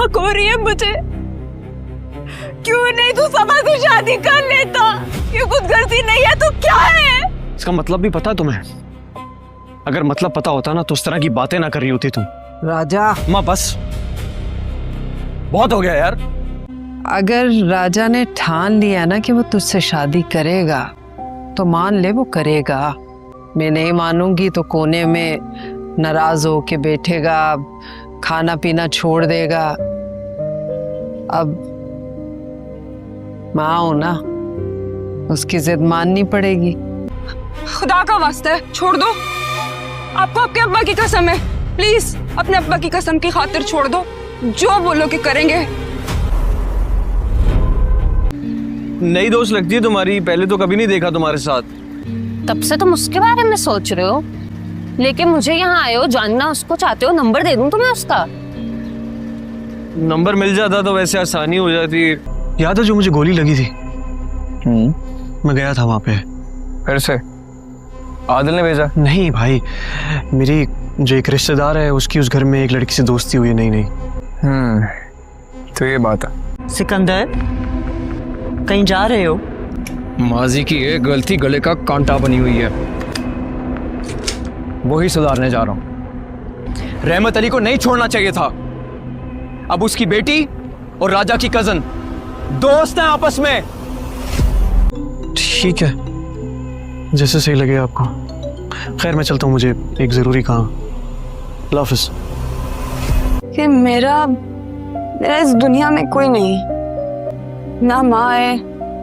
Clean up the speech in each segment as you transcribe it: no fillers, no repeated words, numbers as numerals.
नाक हो रही है मुझे। क्यों नहीं तू समझ से शादी कर लेता? ये खुदगर्जी नहीं है तो क्या है? इसका मतलब भी पता है तुम्हें? अगर मतलब पता होता ना तो उस तरह की बातें ना कर रही होती तुम। राजा, अम्मा बस, बहुत हो गया यार। अगर राजा ने ठान लिया ना कि वो तुझसे शादी करेगा तो मान ले वो करेगा। मैं नहीं मानूंगी तो कोने में नाराज हो के बैठेगा, खाना पीना छोड़ देगा। अब माँ हो ना, उसकी जिद माननी पड़ेगी। खुदा का वास्ता है छोड़ दो। आपको आपके अब्बा की कसम है, प्लीज अपने अब्बा की कसम की खातिर छोड़ दो। जो बोलो कि करेंगे। नई दोस्त लगती है तुम्हारी, पहले तो कभी नहीं देखा तुम्हारे साथ। तब से तुम उसके बारे में सोच रहे हो, लेकिन मुझे यहाँ आए हो जानना उसको चाहते हो। नंबर दे दूं तुम्हें उसका? नंबर मिल जाता तो वैसे आसानी हो जाती। याद है जो मुझे गोली लगी थी? मैं गया था वहां पे। फिर से आदिल ने भेजा? नहीं भाई, मेरी जो एक रिश्तेदार है उसकी उस घर में एक लड़की से दोस्ती हुई है। नहीं तो ये बात है। सिकंदर, कहीं जा रहे हो? माजी की एक गलती गले का कांटा बनी हुई है, वही सुधारने जा रहा हूं। रहमत अली को नहीं छोड़ना चाहिए था। अब उसकी बेटी और राजा की कजन दोस्त हैं आपस में। ठीक है, जैसे सही लगे आपको। खैर मैं चलता हूँ, मुझे एक जरूरी काम। अल्लाह हाफिज। कि मेरा इस दुनिया में कोई नहीं, ना माँ है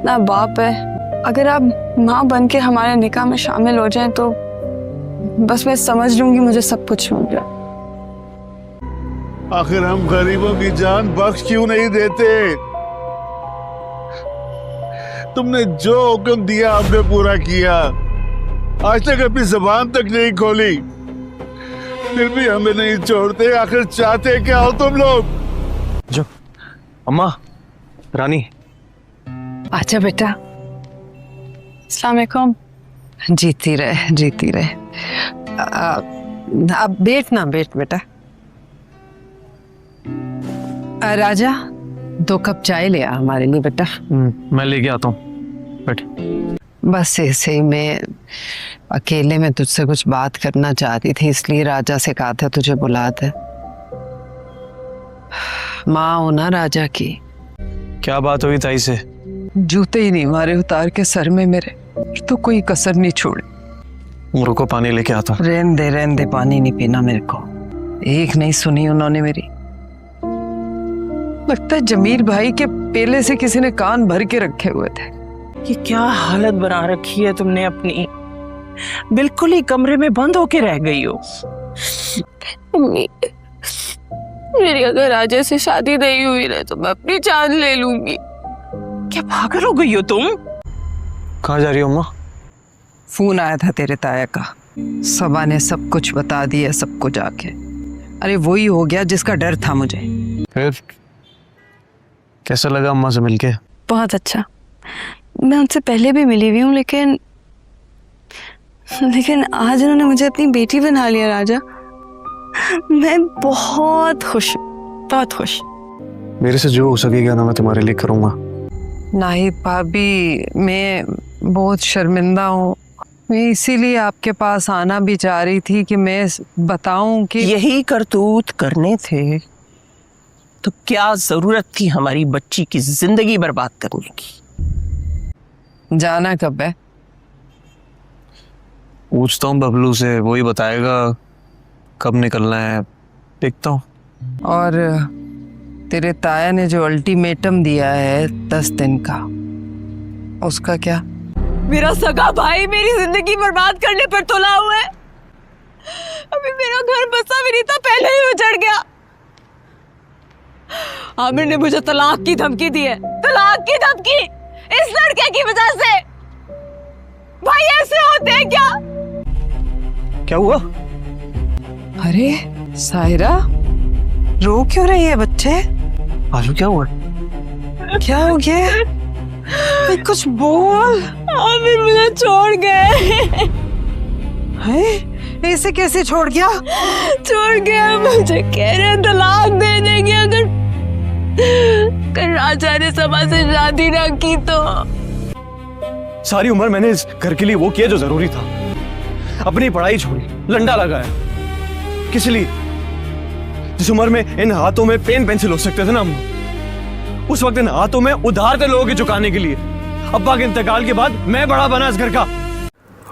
ना बाप है। अगर आप माँ बन के हमारे निकाह में शामिल हो जाएं तो बस मैं समझ लूंगी मुझे सब कुछ मिल गया। आखिर हम गरीबों की जान बख्श क्यों नहीं देते? तुमने जो हुक्म दिया हमने पूरा किया। आज तक अपनी जबान तक नहीं खोली, फिर भी हमें नहीं छोड़ते। आखिर चाहते क्या हो तुम लोग? जो अम्मा, रानी। अच्छा बेटा। अस्सलाम वालेकुम। जीती रहे, जीती रहे। अब बैठ ना, बैठ बेटा। राजा, 2 कप चाय ले आ हमारे लिए बेटा। मैं लेके आता हूँ, बैठ। बस ऐसे ही मैं अकेले में तुझसे कुछ बात करना चाहती थी, इसलिए राजा से कहा था तुझे बुला दे। माँ हो ना राजा की। क्या बात हुई ताई से? जूते ही नहीं मारे उतार के सर में मेरे, तो कोई कसर नहीं छोड़ी। रुको पानी लेके आता हूँ। रहने दे, पानी नहीं पीना मेरे को। एक नहीं सुनी उन्होंने मेरी। लगता है जमीर भाई के पेले से किसी ने कान भर के रखे हुए थे। ये क्या हालत बना रखी है तुमने अपनी? बिल्कुल ही कमरे में बंद होके रह गई हो। मम्मी, मेरी अगर राजा से शादी नहीं हुई ना तो मैं अपनी जान ले लूंगी। क्या पागल हो गई हो तुम? कहाँ जा रही हो अम्मा? फोन आया था तेरे ताया का, सबा ने सब कुछ बता दिया सबको जाके। अरे वही हो गया जिसका डर था मुझे। फिर कैसा लगा अम्मा से मिलके? बहुत अच्छा। मैं उनसे पहले भी मिली हुई हूँ, लेकिन आज उन्होंने मुझे अपनी बेटी बना लिया राजा। मैं बहुत खुश हूँ, बहुत खुश। मेरे से जो हो सकेगा ना मैं तुम्हारे लिए करूँगा। नाहिद भाभी, मैं बहुत शर्मिंदा हूँ। मैं इसीलिए आपके पास आना भी चाह रही थी कि मैं बताऊं कि यही करतूत करने थे तो क्या जरूरत थी हमारी बच्ची की जिंदगी बर्बाद करने की? जाना कब है? पूछता हूँ बबलू से, वही बताएगा कब निकलना है। देखता हूँ। और तेरे ताया ने जो अल्टीमेटम दिया है 10 दिन का, उसका क्या? मेरा सगा भाई मेरी जिंदगी बर्बाद करने पर तुला हुआ है। अभी मेरा घर बसा भी नहीं था, पहले ही उजड़ गया। आमिर ने मुझे तलाक की धमकी दी है, तलाक की धमकी, इस लड़के की वजह से। भाई ऐसे होते हैं क्या? क्या हुआ? अरे सायरा, रो क्यों रही है बच्चे? आजू क्या हुआ? क्या हो गया? कुछ बोल। आमिर मुझे छोड़ गए। है? ऐसे कैसे छोड़ गया? छोड़ गया, मुझे कह रहे हैं तलाक दे देंगे अगर अगर राजा ने सभा से शादी ना की तो सारी उम्र मैंने इस घर के लिए वो किया जो जरूरी था। अपनी पढ़ाई छोड़ी, लंडा लगाया। किस लिए? जिस उम्र में इन हाथों में पेन पेंसिल हो सकते थे ना अम्मा, उस वक्त इन हाथों में उधार थे लोगों के चुकाने के लिए। अब्बा के इंतकाल के बाद मैं बड़ा बना इस घर का।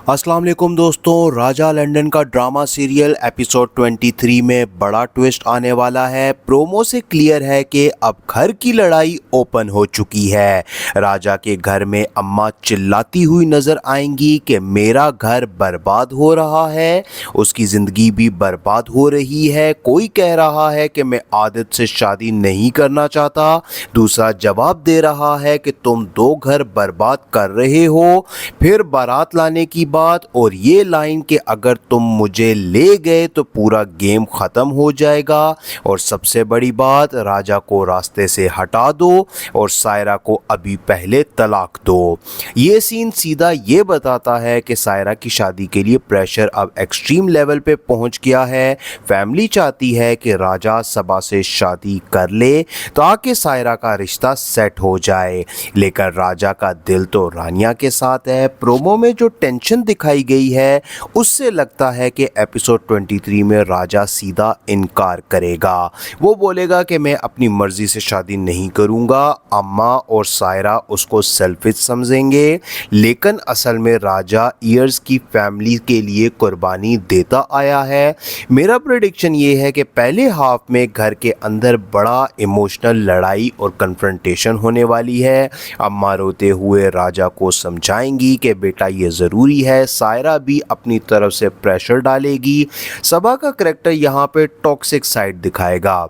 अस्सलाम वालेकुम दोस्तों, राजा लंदन का ड्रामा सीरियल एपिसोड 23 में बड़ा ट्विस्ट आने वाला है। प्रोमो से क्लियर है कि अब घर की लड़ाई ओपन हो चुकी है। राजा के घर में अम्मा चिल्लाती हुई नजर आएंगी कि मेरा घर बर्बाद हो रहा है, उसकी ज़िंदगी भी बर्बाद हो रही है। कोई कह रहा है कि मैं आदित से शादी नहीं करना चाहता, दूसरा जवाब दे रहा है कि तुम दो घर बर्बाद कर रहे हो। फिर बारात लाने की बात और ये लाइन कि अगर तुम मुझे ले गए तो पूरा गेम खत्म हो जाएगा। और सबसे बड़ी बात, राजा को रास्ते से हटा दो और सायरा को अभी पहले तलाक दो। ये सीन सीधा ये बताता है कि सायरा की शादी के लिए प्रेशर अब एक्सट्रीम लेवल पे पहुंच गया है। फैमिली चाहती है कि राजा सबा से शादी कर ले ताकि सायरा का रिश्ता सेट हो जाए, लेकिन राजा का दिल तो रानिया के साथ है। प्रोमो में जो टेंशन दिखाई गई है उससे लगता है कि एपिसोड 23 में राजा सीधा इनकार करेगा। वो बोलेगा कि मैं अपनी मर्जी से शादी नहीं करूंगा। अम्मा और सायरा उसको सेल्फिश समझेंगे, लेकिन असल में राजा ईयर्स की फैमिली के लिए कुर्बानी देता आया है। मेरा प्रेडिक्शन ये है कि पहले हाफ में घर के अंदर बड़ा इमोशनल लड़ाई और कन्फ्रंटेशन होने वाली है। अम्मा रोते हुए राजा को समझाएंगी कि बेटा ये ज़रूरी है। सायरा भी अपनी तरफ से प्रेशर डालेगी। सबा का करैक्टर यहाँ पे टॉक्सिक साइड दिखाएगा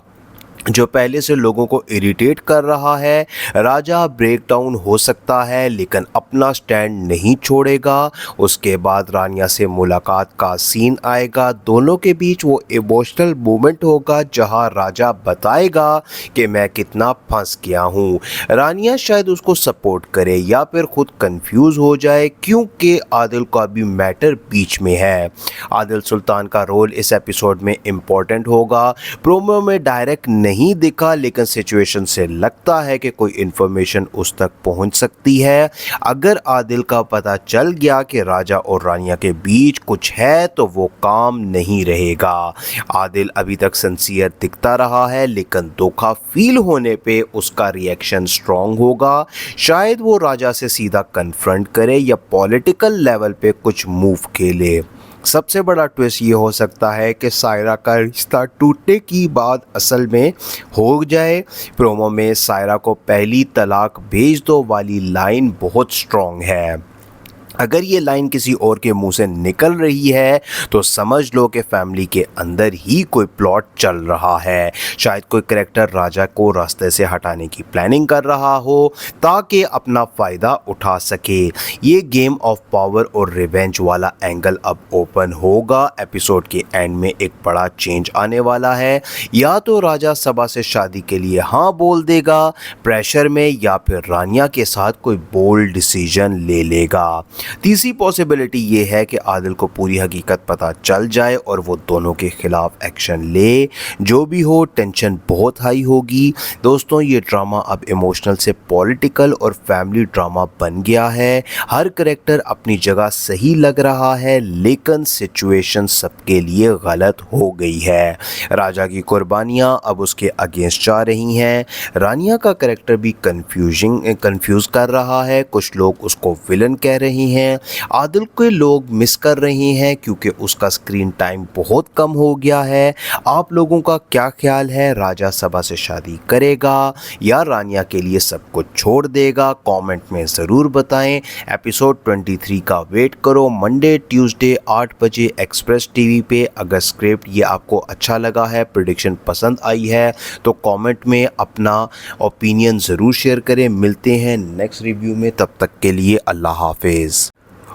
जो पहले से लोगों को इरिटेट कर रहा है। राजा ब्रेक डाउन हो सकता है लेकिन अपना स्टैंड नहीं छोड़ेगा। उसके बाद रानिया से मुलाकात का सीन आएगा। दोनों के बीच वो इमोशनल मोमेंट होगा जहां राजा बताएगा कि मैं कितना फंस गया हूँ। रानिया शायद उसको सपोर्ट करे या फिर खुद कंफ्यूज हो जाए क्योंकि आदिल का भी मैटर बीच में है। आदिल सुल्तान का रोल इस एपिसोड में इम्पोर्टेंट होगा। प्रोमो में डायरेक्ट नहीं दिखा लेकिन सिचुएशन से लगता है कि कोई इन्फॉर्मेशन उस तक पहुंच सकती है। अगर आदिल का पता चल गया कि राजा और रानिया के बीच कुछ है तो वो काम नहीं रहेगा। आदिल अभी तक सिंसियर दिखता रहा है लेकिन धोखा फील होने पे उसका रिएक्शन स्ट्रॉन्ग होगा। शायद वो राजा से सीधा कन्फ्रंट करे या पॉलिटिकल लेवल पे कुछ मूव खेले। सबसे बड़ा ट्विस्ट ये हो सकता है कि सायरा का रिश्ता टूटने की बात असल में हो जाए। प्रोमो में सायरा को पहली तलाक भेज दो वाली लाइन बहुत स्ट्रॉन्ग है। अगर ये लाइन किसी और के मुंह से निकल रही है तो समझ लो कि फैमिली के अंदर ही कोई प्लॉट चल रहा है। शायद कोई करैक्टर राजा को रास्ते से हटाने की प्लानिंग कर रहा हो ताकि अपना फ़ायदा उठा सके। ये गेम ऑफ पावर और रिवेंज वाला एंगल अब ओपन होगा। एपिसोड के एंड में एक बड़ा चेंज आने वाला है। या तो राजा सबा से शादी के लिए हाँ बोल देगा प्रेशर में, या फिर रानिया के साथ कोई बोल्ड डिसीजन ले लेगा। तीसरी पॉसिबिलिटी ये है कि आदिल को पूरी हकीकत पता चल जाए और वो दोनों के खिलाफ एक्शन ले। जो भी हो टेंशन बहुत हाई होगी। दोस्तों ये ड्रामा अब इमोशनल से पॉलिटिकल और फैमिली ड्रामा बन गया है। हर करेक्टर अपनी जगह सही लग रहा है लेकिन सिचुएशन सबके लिए गलत हो गई है। राजा की कुर्बानियाँ अब उसके अगेंस्ट जा रही हैं। रानिया का करेक्टर भी कंफ्यूज कर रहा है। कुछ लोग उसको विलन कह रहे हैं। आदिल के लोग मिस कर रहे हैं क्योंकि उसका स्क्रीन टाइम बहुत कम हो गया है। आप लोगों का क्या ख्याल है? राजा सबा से शादी करेगा या रानिया के लिए सब कुछ छोड़ देगा? कमेंट में ज़रूर बताएं। एपिसोड 23 का वेट करो मंडे ट्यूसडे 8 बजे एक्सप्रेस टीवी पे। अगर स्क्रिप्ट ये आपको अच्छा लगा है, प्रेडिक्शन पसंद आई है तो कमेंट में अपना ओपिनियन ज़रूर शेयर करें। मिलते हैं नेक्स्ट रिव्यू में, तब तक के लिए अल्लाह हाफिज़।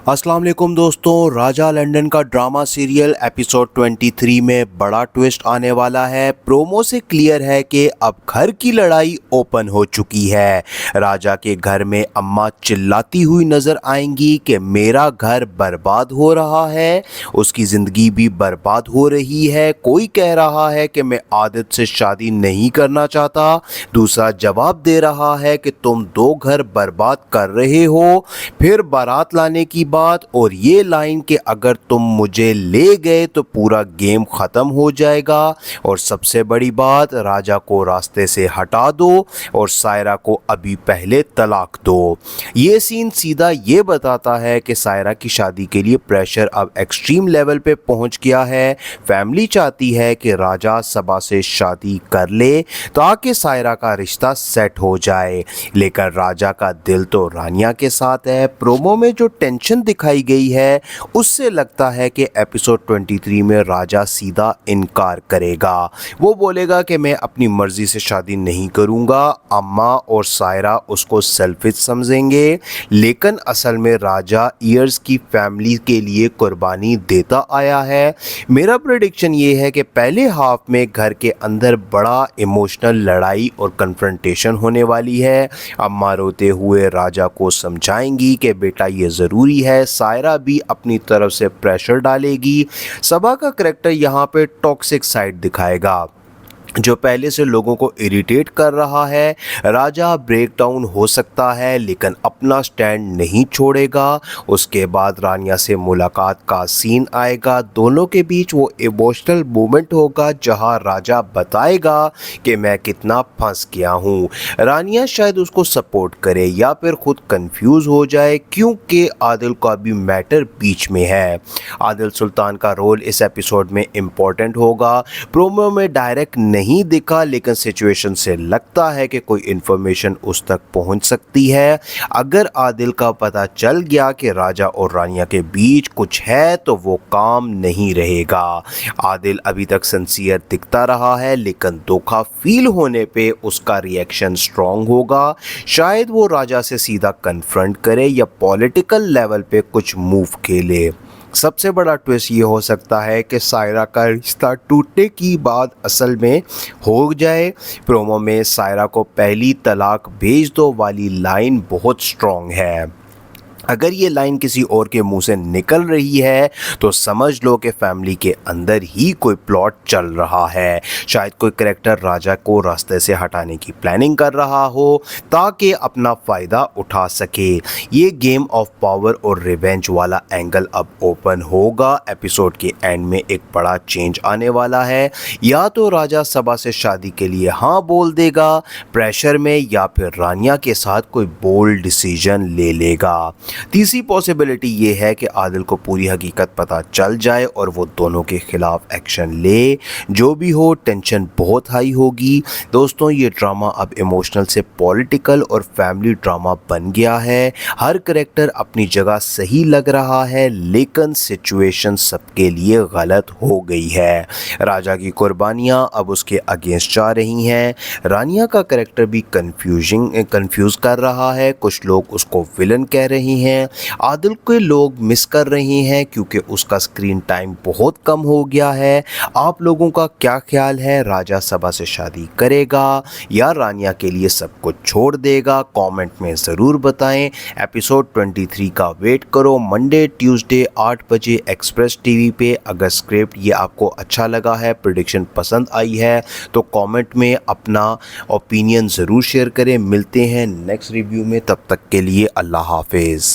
अस्सलाम वालेकुम दोस्तों, राजा लंदन का ड्रामा सीरियल एपिसोड 23 में बड़ा ट्विस्ट आने वाला है। प्रोमो से क्लियर है कि अब घर की लड़ाई ओपन हो चुकी है। राजा के घर में अम्मा चिल्लाती हुई नजर आएंगी कि मेरा घर बर्बाद हो रहा है, उसकी ज़िंदगी भी बर्बाद हो रही है। कोई कह रहा है कि मैं आदित से शादी नहीं करना चाहता, दूसरा जवाब दे रहा है कि तुम दो घर बर्बाद कर रहे हो। फिर बारात लाने की बात और ये लाइन कि अगर तुम मुझे ले गए तो पूरा गेम खत्म हो जाएगा। और सबसे बड़ी बात, राजा को रास्ते से हटा दो और सायरा को अभी पहले तलाक दो। ये सीन सीधा ये बताता है कि सायरा की शादी के लिए प्रेशर अब एक्सट्रीम लेवल पे पहुंच गया है। फैमिली चाहती है कि राजा सबा से शादी कर ले ताकि सायरा का रिश्ता सेट हो जाए, लेकिन राजा का दिल तो रानिया के साथ है। प्रोमो में जो टेंशन दिखाई गई है उससे लगता है कि एपिसोड 23 में राजा सीधा इनकार करेगा। वो बोलेगा कि मैं अपनी मर्जी से शादी नहीं करूंगा। अम्मा और सायरा उसको सेल्फिश समझेंगे, लेकिन असल में राजा ईयर्स की फैमिली के लिए कुर्बानी देता आया है। मेरा प्रेडिक्शन ये है कि पहले हाफ में घर के अंदर बड़ा इमोशनल लड़ाई और कन्फ्रंटेशन होने वाली है। अम्मा रोते हुए राजा को समझाएंगी कि बेटा ये ज़रूरी है। सायरा भी अपनी तरफ से प्रेशर डालेगी। सबा का करैक्टर यहाँ पे टॉक्सिक साइड दिखाएगा जो पहले से लोगों को इरिटेट कर रहा है। राजा ब्रेक डाउन हो सकता है लेकिन अपना स्टैंड नहीं छोड़ेगा। उसके बाद रानिया से मुलाकात का सीन आएगा। दोनों के बीच वो इमोशनल मोमेंट होगा जहां राजा बताएगा कि मैं कितना फंस गया हूं। रानिया शायद उसको सपोर्ट करे या फिर खुद कंफ्यूज हो जाए क्योंकि आदिल का भी मैटर बीच में है। आदिल सुल्तान का रोल इस एपिसोड में इम्पोर्टेंट होगा। प्रोमो में डायरेक्ट नहीं दिखा लेकिन सिचुएशन से लगता है कि कोई इंफॉर्मेशन उस तक पहुंच सकती है। अगर आदिल का पता चल गया कि राजा और रानिया के बीच कुछ है तो वो काम नहीं रहेगा। आदिल अभी तक सिंसियर दिखता रहा है लेकिन धोखा फील होने पे उसका रिएक्शन स्ट्रांग होगा। शायद वो राजा से सीधा कन्फ्रंट करे या पॉलिटिकल लेवल पे कुछ मूव खेले। सबसे बड़ा ट्विस्ट ये हो सकता है कि सायरा का रिश्ता टूटने की बात असल में हो जाए। प्रोमो में सायरा को पहली तलाक भेज दो वाली लाइन बहुत स्ट्रॉन्ग है। अगर ये लाइन किसी और के मुंह से निकल रही है तो समझ लो कि फैमिली के अंदर ही कोई प्लॉट चल रहा है। शायद कोई करैक्टर राजा को रास्ते से हटाने की प्लानिंग कर रहा हो ताकि अपना फ़ायदा उठा सके। ये गेम ऑफ पावर और रिवेंज वाला एंगल अब ओपन होगा। एपिसोड के एंड में एक बड़ा चेंज आने वाला है। या तो राजा सबा से शादी के लिए हाँ बोल देगा प्रेशर में, या फिर रानिया के साथ कोई बोल्ड डिसीजन ले लेगा। तीसरी पॉसिबिलिटी ये है कि आदिल को पूरी हकीकत पता चल जाए और वो दोनों के खिलाफ एक्शन ले। जो भी हो, टेंशन बहुत हाई होगी। दोस्तों, ये ड्रामा अब इमोशनल से पॉलिटिकल और फैमिली ड्रामा बन गया है। हर करेक्टर अपनी जगह सही लग रहा है लेकिन सिचुएशन सबके लिए गलत हो गई है। राजा की कुर्बानियाँ अब उसके अगेंस्ट जा रही हैं। रानिया का करेक्टर भी कंफ्यूज कर रहा है। कुछ लोग उसको विलन कह रहे हैं। आदिल के लोग मिस कर रहे हैं क्योंकि उसका स्क्रीन टाइम बहुत कम हो गया है। आप लोगों का क्या ख्याल है? राजा सबा से शादी करेगा या रानिया के लिए सब कुछ छोड़ देगा? कमेंट में ज़रूर बताएं। एपिसोड 23 का वेट करो मंडे ट्यूसडे 8 बजे एक्सप्रेस टीवी पे। अगर स्क्रिप्ट ये आपको अच्छा लगा है, प्रेडिक्शन पसंद आई है तो कमेंट में अपना ओपिनियन ज़रूर शेयर करें। मिलते हैं नेक्स्ट रिव्यू में, तब तक के लिए अल्लाह हाफिज़।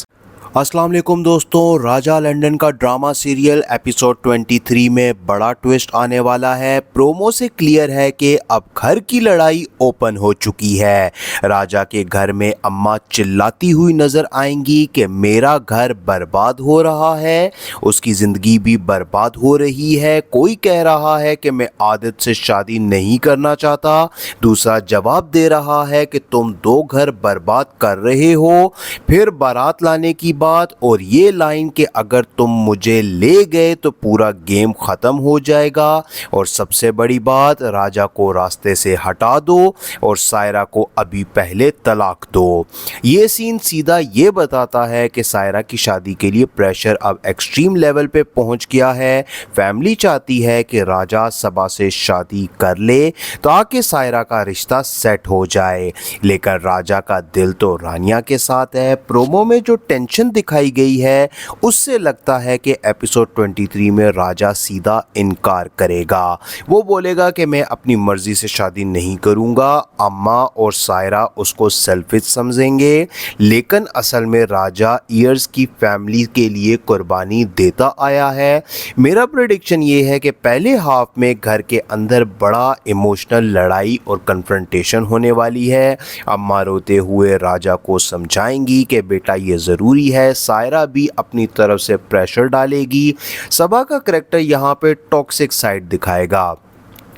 अस्सलाम वालेकुम दोस्तों, राजा लंदन का ड्रामा सीरियल एपिसोड 23 में बड़ा ट्विस्ट आने वाला है। प्रोमो से क्लियर है कि अब घर की लड़ाई ओपन हो चुकी है। राजा के घर में अम्मा चिल्लाती हुई नजर आएंगी कि मेरा घर बर्बाद हो रहा है, उसकी ज़िंदगी भी बर्बाद हो रही है। कोई कह रहा है कि मैं आदित से शादी नहीं करना चाहता, दूसरा जवाब दे रहा है कि तुम दो घर बर्बाद कर रहे हो। फिर बारात लाने की बात और ये लाइन कि अगर तुम मुझे ले गए तो पूरा गेम ख़त्म हो जाएगा, और सबसे बड़ी बात राजा को रास्ते से हटा दो और सायरा को अभी पहले तलाक दो। ये सीन सीधा ये बताता है कि सायरा की शादी के लिए प्रेशर अब एक्सट्रीम लेवल पे पहुंच गया है। फैमिली चाहती है कि राजा सबा से शादी कर ले ताकि सायरा का रिश्ता सेट हो जाए, लेकिन राजा का दिल तो रानिया के साथ है। प्रोमो में जो टेंशन दिखाई गई है उससे लगता है कि एपिसोड 23 में राजा सीधा इनकार करेगा। वो बोलेगा कि मैं अपनी मर्जी से शादी नहीं करूंगा। अम्मा और सायरा उसको सेल्फिश समझेंगे, लेकिन असल में राजा ईयर्स की फैमिली के लिए कुर्बानी देता आया है। मेरा प्रेडिक्शन ये है कि पहले हाफ में घर के अंदर बड़ा इमोशनल लड़ाई और कन्फ्रंटेशन होने वाली है। अम्मा रोते हुए राजा को समझाएंगी कि बेटा ये ज़रूरी है। सायरा भी अपनी तरफ से प्रेशर डालेगी। सबा का करैक्टर यहाँ पे टॉक्सिक साइड दिखाएगा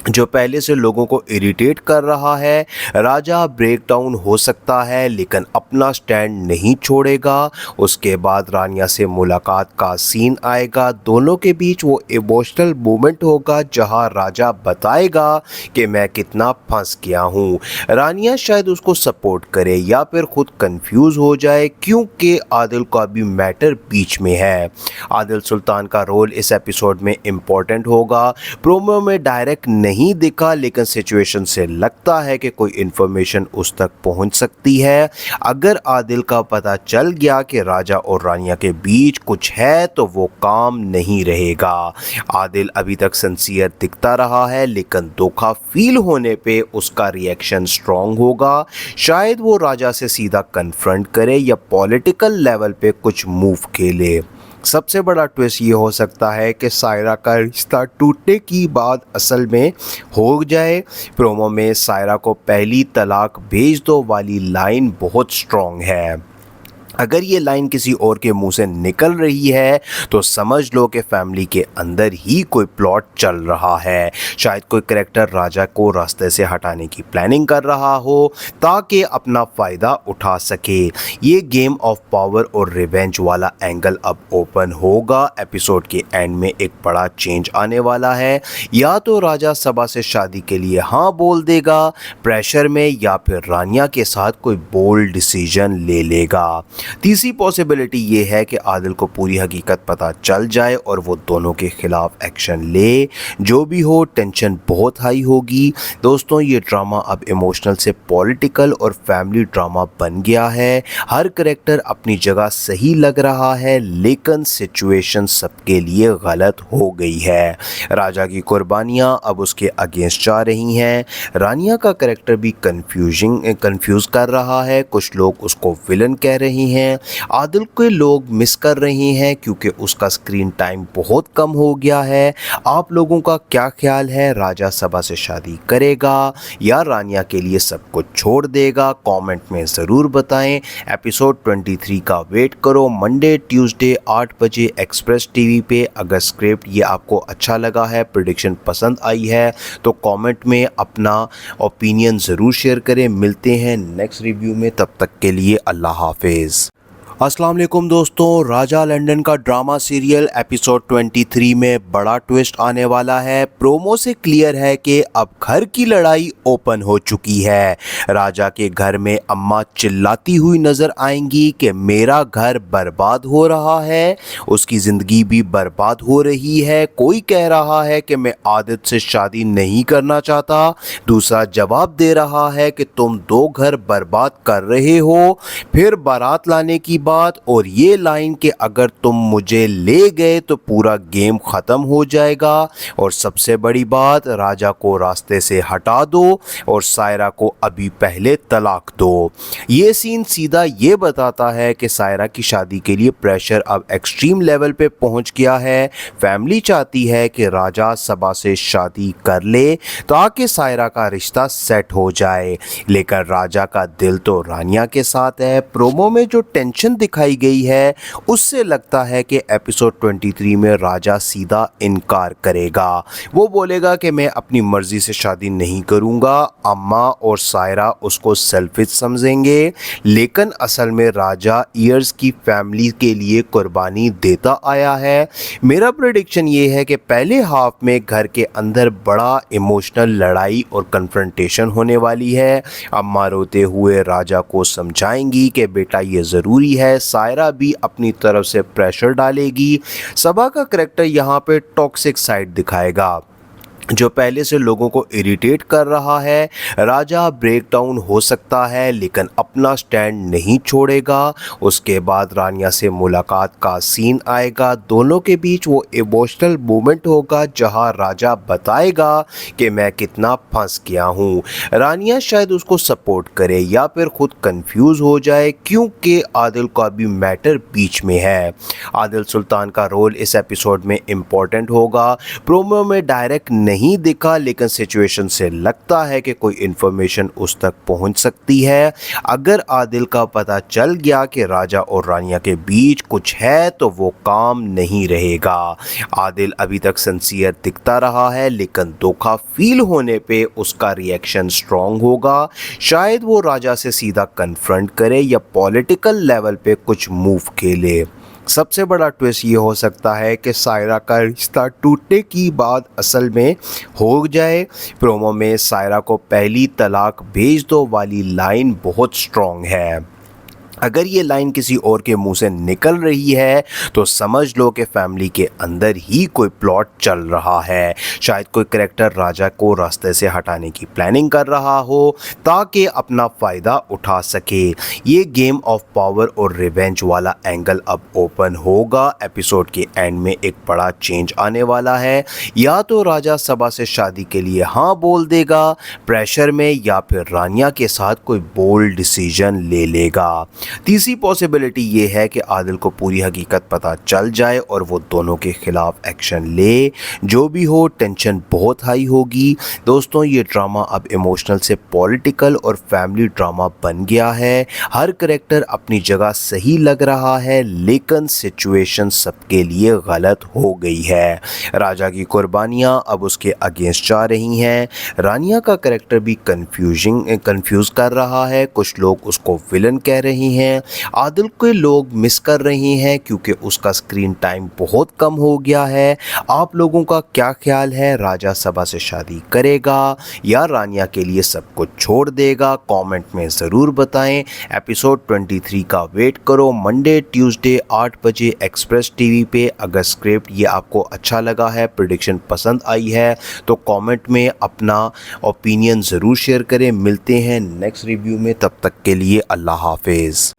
जो पहले से लोगों को इरिटेट कर रहा है। राजा ब्रेक डाउन हो सकता है लेकिन अपना स्टैंड नहीं छोड़ेगा। उसके बाद रानिया से मुलाकात का सीन आएगा। दोनों के बीच वो इमोशनल मोमेंट होगा जहां राजा बताएगा कि मैं कितना फंस गया हूं। रानिया शायद उसको सपोर्ट करे या फिर खुद कंफ्यूज हो जाए क्योंकि आदिल का भी मैटर बीच में है। आदिल सुल्तान का रोल इस एपिसोड में इम्पोर्टेंट होगा। प्रोमो में डायरेक्ट नहीं दिखा लेकिन सिचुएशन से लगता है कि कोई इन्फॉर्मेशन उस तक पहुंच सकती है। अगर आदिल का पता चल गया कि राजा और रानिया के बीच कुछ है तो वो काम नहीं रहेगा। आदिल अभी तक सिंसियर दिखता रहा है लेकिन धोखा फील होने पे उसका रिएक्शन स्ट्रांग होगा। शायद वो राजा से सीधा कन्फ्रंट करे या पॉलिटिकल लेवल पे कुछ मूव खेले। सबसे बड़ा ट्विस्ट ये हो सकता है कि सायरा का रिश्ता टूटने की बात असल में हो जाए। प्रोमो में सायरा को पहली तलाक भेज दो वाली लाइन बहुत स्ट्रॉन्ग है। अगर ये लाइन किसी और के मुंह से निकल रही है तो समझ लो कि फैमिली के अंदर ही कोई प्लॉट चल रहा है। शायद कोई करैक्टर राजा को रास्ते से हटाने की प्लानिंग कर रहा हो ताकि अपना फ़ायदा उठा सके। ये गेम ऑफ पावर और रिवेंज वाला एंगल अब ओपन होगा। एपिसोड के एंड में एक बड़ा चेंज आने वाला है। या तो राजा सबा से शादी के लिए हाँ बोल देगा प्रेशर में, या फिर रानिया के साथ कोई बोल्ड डिसीजन ले लेगा। तीसरी पॉसिबिलिटी ये है कि आदिल को पूरी हकीकत पता चल जाए और वो दोनों के खिलाफ एक्शन ले। जो भी हो टेंशन बहुत हाई होगी। दोस्तों ये ड्रामा अब इमोशनल से पॉलिटिकल और फैमिली ड्रामा बन गया है। हर करैक्टर अपनी जगह सही लग रहा है लेकिन सिचुएशन सबके लिए गलत हो गई है। राजा की कुर्बानियाँ अब उसके अगेंस्ट जा रही हैं। रानिया का करैक्टर भी कंफ्यूज कर रहा है। कुछ लोग उसको विलन कह रहे हैं। आदिल के लोग मिस कर रहे हैं क्योंकि उसका स्क्रीन टाइम बहुत कम हो गया है। आप लोगों का क्या ख्याल है? राजा सबा से शादी करेगा या रानिया के लिए सब कुछ छोड़ देगा? कमेंट में ज़रूर बताएं। एपिसोड 23 का वेट करो मंडे ट्यूसडे 8 बजे एक्सप्रेस टीवी पे। अगर स्क्रिप्ट ये आपको अच्छा लगा है, प्रेडिक्शन पसंद आई है तो कमेंट में अपना ओपिनियन ज़रूर शेयर करें। मिलते हैं नेक्स्ट रिव्यू में, तब तक के लिए अल्लाह हाफिज़। अस्सलाम वालेकुम दोस्तों, राजा लंदन का ड्रामा सीरियल एपिसोड 23 में बड़ा ट्विस्ट आने वाला है। प्रोमो से क्लियर है कि अब घर की लड़ाई ओपन हो चुकी है। राजा के घर में अम्मा चिल्लाती हुई नजर आएंगी कि मेरा घर बर्बाद हो रहा है, उसकी ज़िंदगी भी बर्बाद हो रही है। कोई कह रहा है कि मैं आदित से शादी नहीं करना चाहता, दूसरा जवाब दे रहा है कि तुम दो घर बर्बाद कर रहे हो। फिर बारात लाने की बात और ये लाइन कि अगर तुम मुझे ले गए तो पूरा गेम ख़त्म हो जाएगा, और सबसे बड़ी बात राजा को रास्ते से हटा दो और सायरा को अभी पहले तलाक दो। ये सीन सीधा ये बताता है कि सायरा की शादी के लिए प्रेशर अब एक्सट्रीम लेवल पे पहुंच गया है। फैमिली चाहती है कि राजा सबा से शादी कर ले ताकि सायरा का रिश्ता सेट हो जाए, लेकिन राजा का दिल तो रानिया के साथ है। प्रोमो में जो टेंशन दिखाई गई है उससे लगता है कि एपिसोड 23 में राजा सीधा इनकार करेगा। वो बोलेगा कि मैं अपनी मर्जी से शादी नहीं करूंगा, अम्मा और सायरा उसको सेल्फिश समझेंगे, लेकिन असल में राजा ईयर्स की फैमिली के लिए कुर्बानी देता आया है। मेरा प्रेडिक्शन ये है कि पहले हाफ में घर के अंदर बड़ा इमोशनल लड़ाई और कन्फ्रंटेशन होने वाली है। अम्मा रोते हुए राजा को समझाएंगी कि बेटा ये ज़रूरी है, सायरा भी अपनी तरफ से प्रेशर डालेगी। सबा का करैक्टर यहाँ पे टॉक्सिक साइड दिखाएगा जो पहले से लोगों को इरिटेट कर रहा है। राजा ब्रेक डाउन हो सकता है लेकिन अपना स्टैंड नहीं छोड़ेगा। उसके बाद रानिया से मुलाकात का सीन आएगा, दोनों के बीच वो इमोशनल मोमेंट होगा जहां राजा बताएगा कि मैं कितना फंस गया हूँ। रानिया शायद उसको सपोर्ट करे या फिर खुद कंफ्यूज हो जाए क्योंकि आदिल का भी मैटर बीच में है। आदिल सुल्तान का रोल इस एपिसोड में इम्पोर्टेंट होगा। प्रोमो में डायरेक्ट नहीं दिखा लेकिन सिचुएशन से लगता है कि कोई इन्फॉर्मेशन उस तक पहुंच सकती है। अगर आदिल का पता चल गया कि राजा और रानिया के बीच कुछ है तो वो काम नहीं रहेगा। आदिल अभी तक सिंसियर दिखता रहा है लेकिन धोखा फील होने पे उसका रिएक्शन स्ट्रॉन्ग होगा। शायद वो राजा से सीधा कन्फ्रंट करे या पॉलिटिकल लेवल पे कुछ मूव खेले। सबसे बड़ा ट्विस्ट ये हो सकता है कि सायरा का रिश्ता टूटने की बात असल में हो जाए। प्रोमो में सायरा को पहली तलाक भेज दो वाली लाइन बहुत स्ट्रॉन्ग है। अगर ये लाइन किसी और के मुंह से निकल रही है तो समझ लो कि फैमिली के अंदर ही कोई प्लॉट चल रहा है। शायद कोई करैक्टर राजा को रास्ते से हटाने की प्लानिंग कर रहा हो ताकि अपना फ़ायदा उठा सके। ये गेम ऑफ पावर और रिवेंज वाला एंगल अब ओपन होगा। एपिसोड के एंड में एक बड़ा चेंज आने वाला है। या तो राजा सबा से शादी के लिए हाँ बोल देगा प्रेशर में, या फिर रानिया के साथ कोई बोल्ड डिसीजन ले लेगा। तीसरी पॉसिबिलिटी ये है कि आदिल को पूरी हकीकत पता चल जाए और वो दोनों के खिलाफ एक्शन ले। जो भी हो टेंशन बहुत हाई होगी। दोस्तों ये ड्रामा अब इमोशनल से पॉलिटिकल और फैमिली ड्रामा बन गया है। हर करेक्टर अपनी जगह सही लग रहा है लेकिन सिचुएशन सबके लिए गलत हो गई है। राजा की कुर्बानियाँ अब उसके अगेंस्ट जा रही हैं। रानिया का करेक्टर भी कंफ्यूज कर रहा है। कुछ लोग उसको विलन कह रहे हैं। आदिल के लोग मिस कर रहे हैं क्योंकि उसका स्क्रीन टाइम बहुत कम हो गया है। आप लोगों का क्या ख्याल है? राजा सबा से शादी करेगा या रानिया के लिए सब कुछ छोड़ देगा? कमेंट में ज़रूर बताएं। एपिसोड 23 का वेट करो मंडे ट्यूसडे 8 बजे एक्सप्रेस टीवी पे। अगर स्क्रिप्ट ये आपको अच्छा लगा है, प्रेडिक्शन पसंद आई है तो कमेंट में अपना ओपिनियन ज़रूर शेयर करें। मिलते हैं नेक्स्ट रिव्यू में, तब तक के लिए अल्लाह हाफिज़।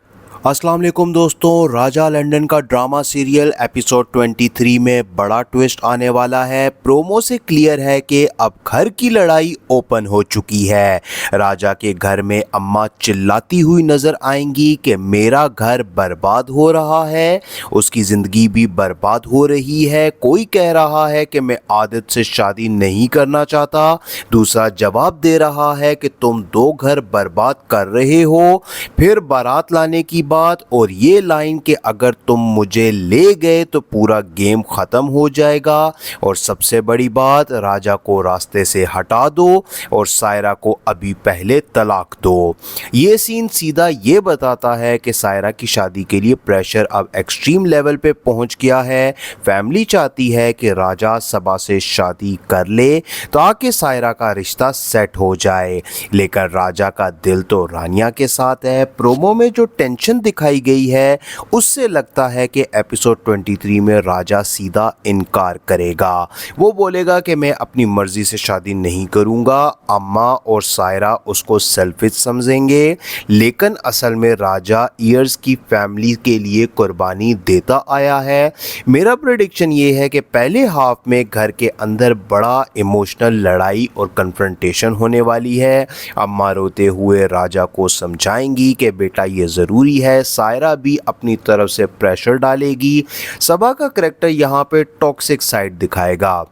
अस्सलाम वालेकुम दोस्तों, राजा लंदन का ड्रामा सीरियल एपिसोड 23 में बड़ा ट्विस्ट आने वाला है। प्रोमो से क्लियर है कि अब घर की लड़ाई ओपन हो चुकी है। राजा के घर में अम्मा चिल्लाती हुई नजर आएंगी कि मेरा घर बर्बाद हो रहा है, उसकी ज़िंदगी भी बर्बाद हो रही है। कोई कह रहा है कि मैं आदित से शादी नहीं करना चाहता, दूसरा जवाब दे रहा है कि तुम दो घर बर्बाद कर रहे हो। फिर बारात लाने की बात और ये लाइन कि अगर तुम मुझे ले गए तो पूरा गेम खत्म हो जाएगा। और सबसे बड़ी बात, राजा को रास्ते से हटा दो और सायरा को अभी पहले तलाक दो। ये सीन सीधा ये बताता है कि सायरा की शादी के लिए प्रेशर अब एक्सट्रीम लेवल पे पहुंच गया है। फैमिली चाहती है कि राजा सबा से शादी कर ले ताकि सायरा का रिश्ता सेट हो जाए, लेकिन राजा का दिल तो रानिया के साथ है। प्रोमो में जो टेंशन दिखाई गई है उससे लगता है कि एपिसोड 23 में राजा सीधा इनकार करेगा। वो बोलेगा कि मैं अपनी मर्जी से शादी नहीं करूंगा, अम्मा और सायरा उसको सेल्फिश समझेंगे, लेकिन असल में राजा ईयर्स की फैमिली के लिए कुर्बानी देता आया है। मेरा प्रेडिक्शन ये है कि पहले हाफ में घर के अंदर बड़ा इमोशनल लड़ाई और कन्फ्रंटेशन होने वाली है। अम्मा रोते हुए राजा को समझाएंगी कि बेटा ये ज़रूरी है, सायरा भी अपनी तरफ से प्रेशर डालेगी। सबा का करैक्टर यहाँ पे टॉक्सिक साइड दिखाएगा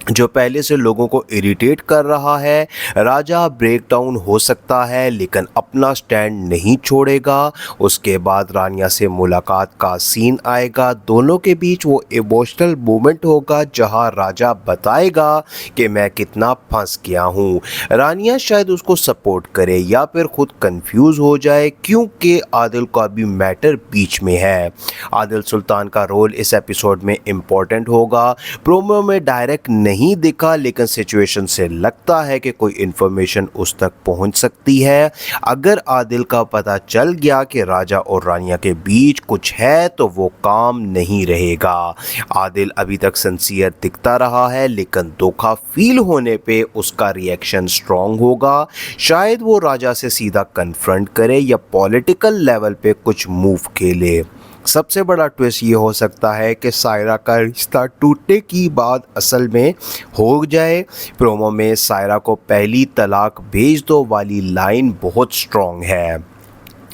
जो पहले से लोगों को इरिटेट कर रहा है। राजा ब्रेक डाउन हो सकता है लेकिन अपना स्टैंड नहीं छोड़ेगा। उसके बाद रानिया से मुलाकात का सीन आएगा, दोनों के बीच वो इमोशनल मोमेंट होगा जहां राजा बताएगा कि मैं कितना फंस गया हूं। रानिया शायद उसको सपोर्ट करे या फिर खुद कंफ्यूज हो जाए क्योंकि आदिल का भी मैटर बीच में है। आदिल सुल्तान का रोल इस एपिसोड में इम्पोर्टेंट होगा। प्रोमो में डायरेक्ट नहीं दिखा लेकिन सिचुएशन से लगता है कि कोई इंफॉर्मेशन उस तक पहुंच सकती है। अगर आदिल का पता चल गया कि राजा और रानिया के बीच कुछ है तो वो काम नहीं रहेगा। आदिल अभी तक सिंसियर दिखता रहा है लेकिन धोखा फील होने पे उसका रिएक्शन स्ट्रांग होगा। शायद वो राजा से सीधा कन्फ्रंट करे या पॉलिटिकल लेवल पे कुछ मूव खेले। सबसे बड़ा ट्विस्ट ये हो सकता है कि सायरा का रिश्ता टूटने की बात असल में हो जाए। प्रोमो में सायरा को पहली तलाक भेज दो वाली लाइन बहुत स्ट्रॉन्ग है।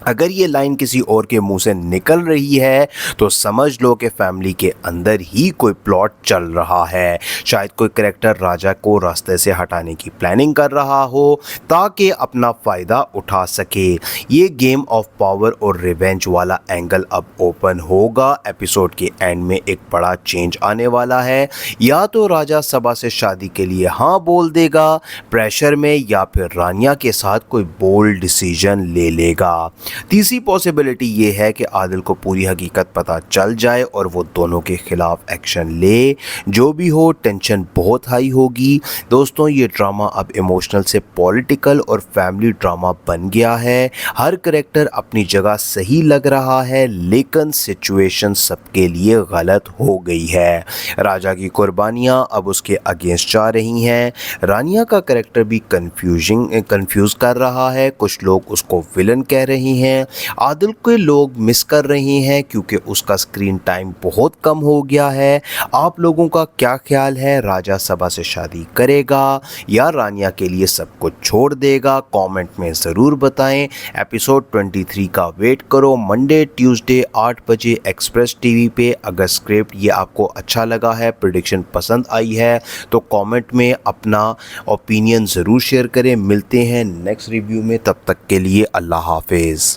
अगर ये लाइन किसी और के मुंह से निकल रही है तो समझ लो कि फैमिली के अंदर ही कोई प्लॉट चल रहा है। शायद कोई कैरेक्टर राजा को रास्ते से हटाने की प्लानिंग कर रहा हो ताकि अपना फ़ायदा उठा सके। ये गेम ऑफ पावर और रिवेंज वाला एंगल अब ओपन होगा। एपिसोड के एंड में एक बड़ा चेंज आने वाला है। या तो राजा सबा से शादी के लिए हाँ बोल देगा प्रेशर में, या फिर रानिया के साथ कोई बोल्ड डिसीजन ले लेगा। तीसरी पॉसिबिलिटी ये है कि आदिल को पूरी हकीकत पता चल जाए और वो दोनों के खिलाफ एक्शन ले। जो भी हो टेंशन बहुत हाई होगी। दोस्तों ये ड्रामा अब इमोशनल से पॉलिटिकल और फैमिली ड्रामा बन गया है। हर करेक्टर अपनी जगह सही लग रहा है लेकिन सिचुएशन सबके लिए गलत हो गई है। राजा की कुर्बानियाँ अब उसके अगेंस्ट जा रही हैं। रानिया का करेक्टर भी कंफ्यूज कर रहा है। कुछ लोग उसको विलन कह रहे हैं। आदिल के लोग मिस कर रहे हैं क्योंकि उसका स्क्रीन टाइम बहुत कम हो गया है। आप लोगों का क्या ख्याल है? राजा सबा से शादी करेगा या रानिया के लिए सब कुछ छोड़ देगा? कमेंट में ज़रूर बताएं। एपिसोड 23 का वेट करो मंडे ट्यूसडे 8 बजे एक्सप्रेस टीवी पे। अगर स्क्रिप्ट ये आपको अच्छा लगा है, प्रेडिक्शन पसंद आई है तो कमेंट में अपना ओपिनियन ज़रूर शेयर करें। मिलते हैं नेक्स्ट रिव्यू में, तब तक के लिए अल्लाह हाफिज़।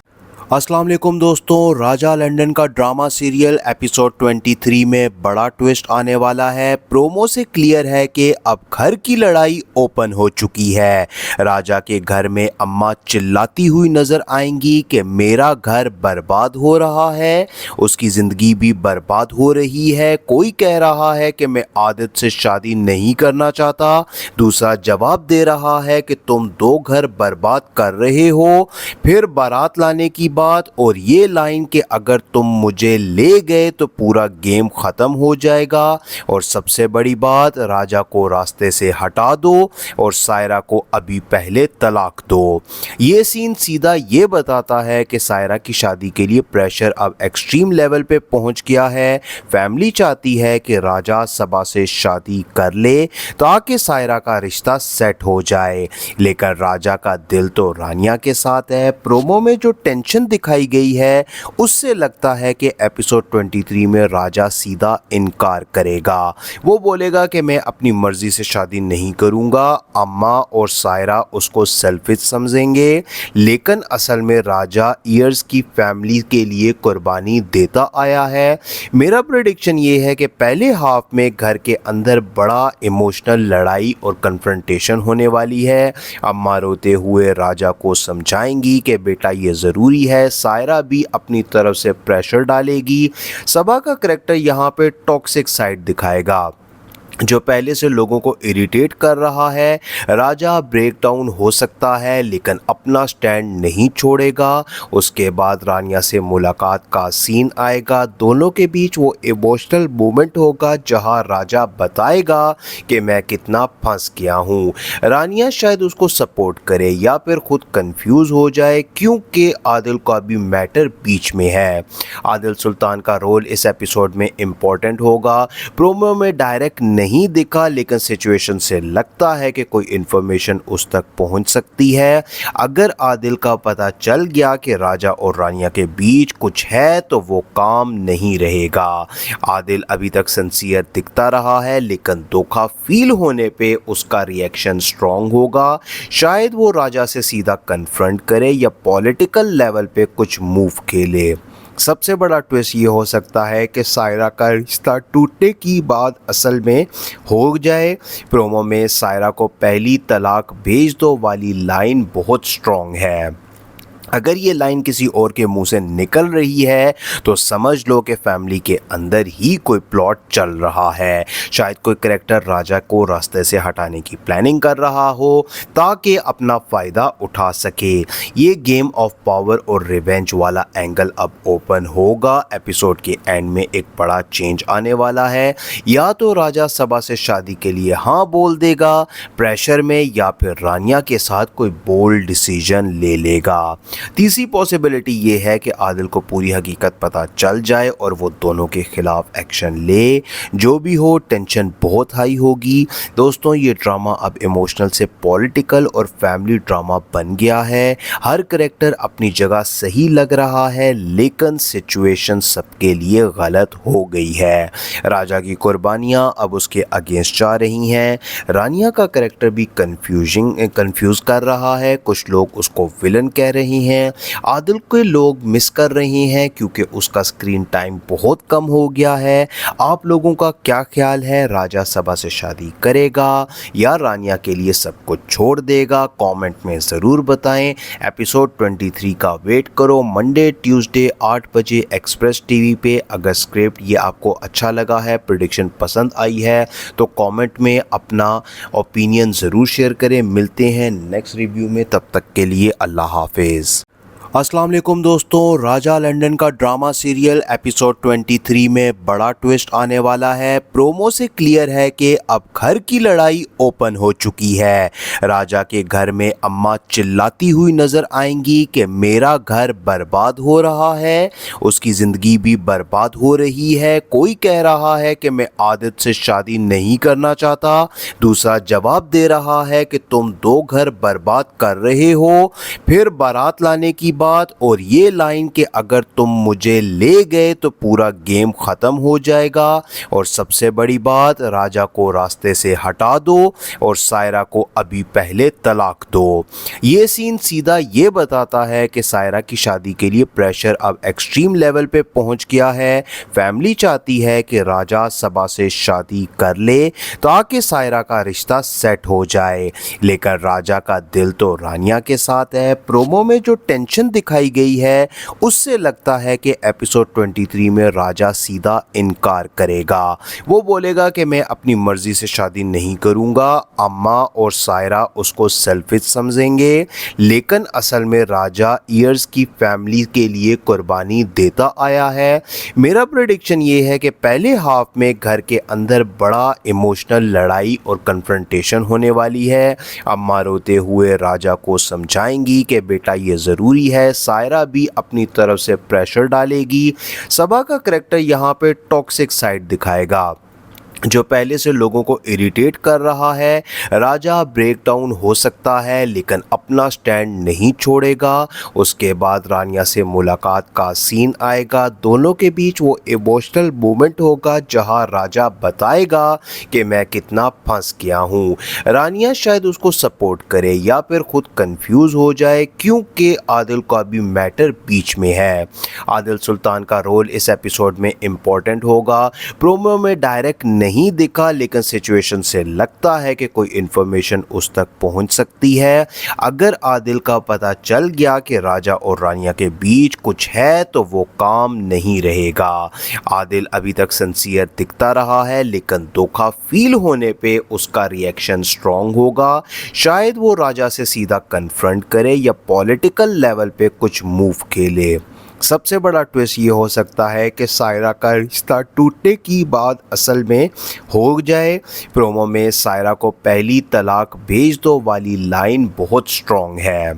अस्सलाम वालेकुम दोस्तों, राजा लंदन का ड्रामा सीरियल एपिसोड 23 में बड़ा ट्विस्ट आने वाला है। प्रोमो से क्लियर है कि अब घर की लड़ाई ओपन हो चुकी है। राजा के घर में अम्मा चिल्लाती हुई नजर आएंगी कि मेरा घर बर्बाद हो रहा है, उसकी ज़िंदगी भी बर्बाद हो रही है। कोई कह रहा है कि मैं आदिल से शादी नहीं करना चाहता, दूसरा जवाब दे रहा है कि तुम दो घर बर्बाद कर रहे हो। फिर बारात लाने की बात और ये लाइन कि अगर तुम मुझे ले गए तो पूरा गेम ख़त्म हो जाएगा। और सबसे बड़ी बात, राजा को रास्ते से हटा दो और सायरा को अभी पहले तलाक दो। ये सीन सीधा ये बताता है कि सायरा की शादी के लिए प्रेशर अब एक्सट्रीम लेवल पे पहुंच गया है। फैमिली चाहती है कि राजा सबा से शादी कर ले ताकि सायरा का रिश्ता सेट हो जाए, लेकिन राजा का दिल तो रानिया के साथ है। प्रोमो में जो टेंशन दिखाई गई है उससे लगता है कि एपिसोड 23 में राजा सीधा इनकार करेगा। वो बोलेगा कि मैं अपनी मर्जी से शादी नहीं करूंगा। अम्मा और सायरा उसको सेल्फिश समझेंगे लेकिन असल में राजा ईयर्स की फैमिली के लिए कुर्बानी देता आया है। मेरा प्रेडिक्शन ये है कि पहले हाफ में घर के अंदर बड़ा इमोशनल लड़ाई और कन्फ्रंटेशन होने वाली है। अम्मा रोते हुए राजा को समझाएंगी कि बेटा ये ज़रूरी है। सायरा भी अपनी तरफ से प्रेशर डालेगी। सबा का करैक्टर यहाँ पे टॉक्सिक साइड दिखाएगा जो पहले से लोगों को इरिटेट कर रहा है। राजा ब्रेक डाउन हो सकता है लेकिन अपना स्टैंड नहीं छोड़ेगा। उसके बाद रानिया से मुलाकात का सीन आएगा, दोनों के बीच वो इमोशनल मोमेंट होगा जहां राजा बताएगा कि मैं कितना फंस गया हूं। रानिया शायद उसको सपोर्ट करे या फिर खुद कंफ्यूज हो जाए क्योंकि आदिल का भी मैटर बीच में है। आदिल सुल्तान का रोल इस एपिसोड में इम्पोर्टेंट होगा। प्रोमो में डायरेक्ट नहीं दिखा, लेकिन सिचुएशन से लगता है कि कोई इन्फॉर्मेशन उस तक पहुंच सकती है। अगर आदिल का पता चल गया कि राजा और रानिया के बीच कुछ है तो वो काम नहीं रहेगा। आदिल अभी तक सिंसियर दिखता रहा है, लेकिन धोखा फील होने पे उसका रिएक्शन स्ट्रांग होगा। शायद वो राजा से सीधा कन्फ्रंट करे या पॉलिटिकल लेवल पे कुछ मूव खेले। सबसे बड़ा ट्विस्ट ये हो सकता है कि सायरा का रिश्ता टूटने की बात असल में हो जाए। प्रोमो में सायरा को पहली तलाक भेज दो वाली लाइन बहुत स्ट्रॉन्ग है। अगर ये लाइन किसी और के मुंह से निकल रही है तो समझ लो कि फैमिली के अंदर ही कोई प्लॉट चल रहा है। शायद कोई कैरेक्टर राजा को रास्ते से हटाने की प्लानिंग कर रहा हो ताकि अपना फ़ायदा उठा सके। ये गेम ऑफ पावर और रिवेंज वाला एंगल अब ओपन होगा। एपिसोड के एंड में एक बड़ा चेंज आने वाला है। या तो राजा सबा से शादी के लिए हाँ बोल देगा प्रेशर में, या फिर रानिया के साथ कोई बोल्ड डिसीजन ले लेगा। तीसरी पॉसिबिलिटी ये है कि आदिल को पूरी हकीकत पता चल जाए और वो दोनों के खिलाफ एक्शन ले। जो भी हो, टेंशन बहुत हाई होगी। दोस्तों, ये ड्रामा अब इमोशनल से पॉलिटिकल और फैमिली ड्रामा बन गया है। हर करेक्टर अपनी जगह सही लग रहा है, लेकिन सिचुएशन सबके लिए गलत हो गई है। राजा की कुर्बानियाँ अब उसके अगेंस्ट जा रही हैं। रानिया का करेक्टर भी कंफ्यूज कर रहा है। कुछ लोग उसको विलन कह रहे हैं। आदिल के लोग मिस कर रहे हैं क्योंकि उसका स्क्रीन टाइम बहुत कम हो गया है। आप लोगों का क्या ख्याल है? राजा सबा से शादी करेगा या रानिया के लिए सब कुछ छोड़ देगा? कमेंट में ज़रूर बताएं। एपिसोड 23 का वेट करो मंडे ट्यूसडे 8 बजे एक्सप्रेस टीवी पे। अगर स्क्रिप्ट ये आपको अच्छा लगा है, प्रेडिक्शन पसंद आई है तो कमेंट में अपना ओपिनियन ज़रूर शेयर करें। मिलते हैं नेक्स्ट रिव्यू में, तब तक के लिए अल्लाह हाफिज़। अस्सलाम वालेकुम दोस्तों, राजा लंदन का ड्रामा सीरियल एपिसोड 23 में बड़ा ट्विस्ट आने वाला है। प्रोमो से क्लियर है कि अब घर की लड़ाई ओपन हो चुकी है। राजा के घर में अम्मा चिल्लाती हुई नजर आएंगी कि मेरा घर बर्बाद हो रहा है, उसकी ज़िंदगी भी बर्बाद हो रही है। कोई कह रहा है कि मैं आदित्य से शादी नहीं करना चाहता, दूसरा जवाब दे रहा है कि तुम दो घर बर्बाद कर रहे हो। फिर बारात लाने की बात और ये लाइन कि अगर तुम मुझे ले गए तो पूरा गेम खत्म हो जाएगा। और सबसे बड़ी बात, राजा को रास्ते से हटा दो और सायरा को अभी पहले तलाक दो। ये सीन सीधा ये बताता है कि सायरा की शादी के लिए प्रेशर अब एक्सट्रीम लेवल पे पहुंच गया है। फैमिली चाहती है कि राजा सबा से शादी कर ले ताकि सायरा का रिश्ता सेट हो जाए, लेकिन राजा का दिल तो रानिया के साथ है। प्रोमो में जो टेंशन दिखाई गई है उससे लगता है कि एपिसोड 23 में राजा सीधा इनकार करेगा। वो बोलेगा कि मैं अपनी मर्जी से शादी नहीं करूंगा। अम्मा और सायरा उसको सेल्फिश समझेंगे, लेकिन असल में राजा ईयर्स की फैमिली के लिए कुर्बानी देता आया है। मेरा प्रेडिक्शन ये है कि पहले हाफ में घर के अंदर बड़ा इमोशनल लड़ाई और कन्फ्रंटेशन होने वाली है। अम्मा रोते हुए राजा को समझाएंगी कि बेटा ये ज़रूरी है। सायरा भी अपनी तरफ से प्रेशर डालेगी। सबा का करैक्टर यहाँ पे टॉक्सिक साइड दिखाएगा जो पहले से लोगों को इरिटेट कर रहा है। राजा ब्रेक डाउन हो सकता है लेकिन अपना स्टैंड नहीं छोड़ेगा। उसके बाद रानिया से मुलाकात का सीन आएगा। दोनों के बीच वो इमोशनल मोमेंट होगा जहां राजा बताएगा कि मैं कितना फंस गया हूँ। रानिया शायद उसको सपोर्ट करे या फिर खुद कंफ्यूज हो जाए क्योंकि आदिल का भी मैटर बीच में है। आदिल सुल्तान का रोल इस एपिसोड में इम्पोर्टेंट होगा। प्रोमो में डायरेक्ट नहीं दिखा लेकिन सिचुएशन से लगता है कि कोई इन्फॉर्मेशन उस तक पहुंच सकती है। अगर आदिल का पता चल गया कि राजा और रानिया के बीच कुछ है तो वो काम नहीं रहेगा। आदिल अभी तक सिंसियर दिखता रहा है लेकिन धोखा फील होने पे उसका रिएक्शन स्ट्रांग होगा। शायद वो राजा से सीधा कन्फ्रंट करे या पॉलिटिकल लेवल पे कुछ मूव खेले। सबसे बड़ा ट्विस्ट ये हो सकता है कि सायरा का रिश्ता टूटने की बात असल में हो जाए। प्रोमो में सायरा को पहली तलाक भेज दो वाली लाइन बहुत स्ट्रॉन्ग है।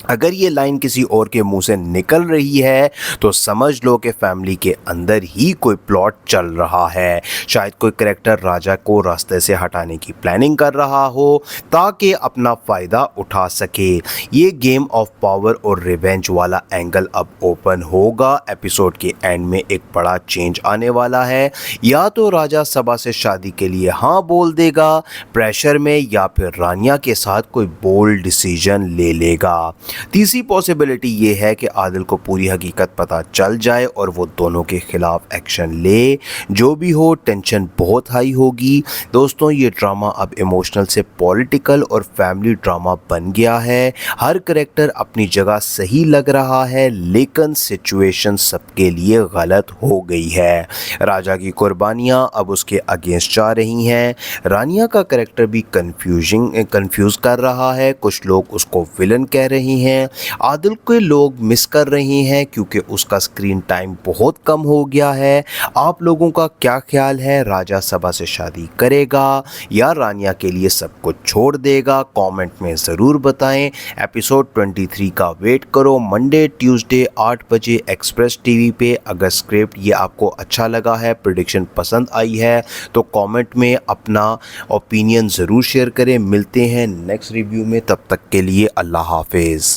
अगर ये लाइन किसी और के मुंह से निकल रही है तो समझ लो कि फैमिली के अंदर ही कोई प्लॉट चल रहा है। शायद कोई कैरेक्टर राजा को रास्ते से हटाने की प्लानिंग कर रहा हो ताकि अपना फ़ायदा उठा सके। ये गेम ऑफ पावर और रिवेंज वाला एंगल अब ओपन होगा। एपिसोड के एंड में एक बड़ा चेंज आने वाला है। या तो राजा सबा से शादी के लिए हाँ बोल देगा प्रेशर में, या फिर रानिया के साथ कोई बोल्ड डिसीजन ले लेगा। तीसरी पॉसिबिलिटी ये है कि आदिल को पूरी हकीकत पता चल जाए और वो दोनों के खिलाफ एक्शन ले। जो भी हो टेंशन बहुत हाई होगी। दोस्तों ये ड्रामा अब इमोशनल से पॉलिटिकल और फैमिली ड्रामा बन गया है। हर करेक्टर अपनी जगह सही लग रहा है लेकिन सिचुएशन सबके लिए गलत हो गई है। राजा की कुर्बानियाँ अब उसके अगेंस्ट जा रही हैं। रानिया का करेक्टर भी कंफ्यूज कर रहा है। कुछ लोग उसको विलन कह रहे हैं। आदिल के लोग मिस कर रहे हैं क्योंकि उसका स्क्रीन टाइम बहुत कम हो गया है। आप लोगों का क्या ख्याल है? राजा सबा से शादी करेगा या रानिया के लिए सब कुछ छोड़ देगा? कमेंट में ज़रूर बताएं। एपिसोड 23 का वेट करो मंडे ट्यूसडे 8 बजे एक्सप्रेस टीवी पे। अगर स्क्रिप्ट ये आपको अच्छा लगा है, प्रेडिक्शन पसंद आई है तो कमेंट में अपना ओपिनियन ज़रूर शेयर करें। मिलते हैं नेक्स्ट रिव्यू में, तब तक के लिए अल्लाह हाफिज़।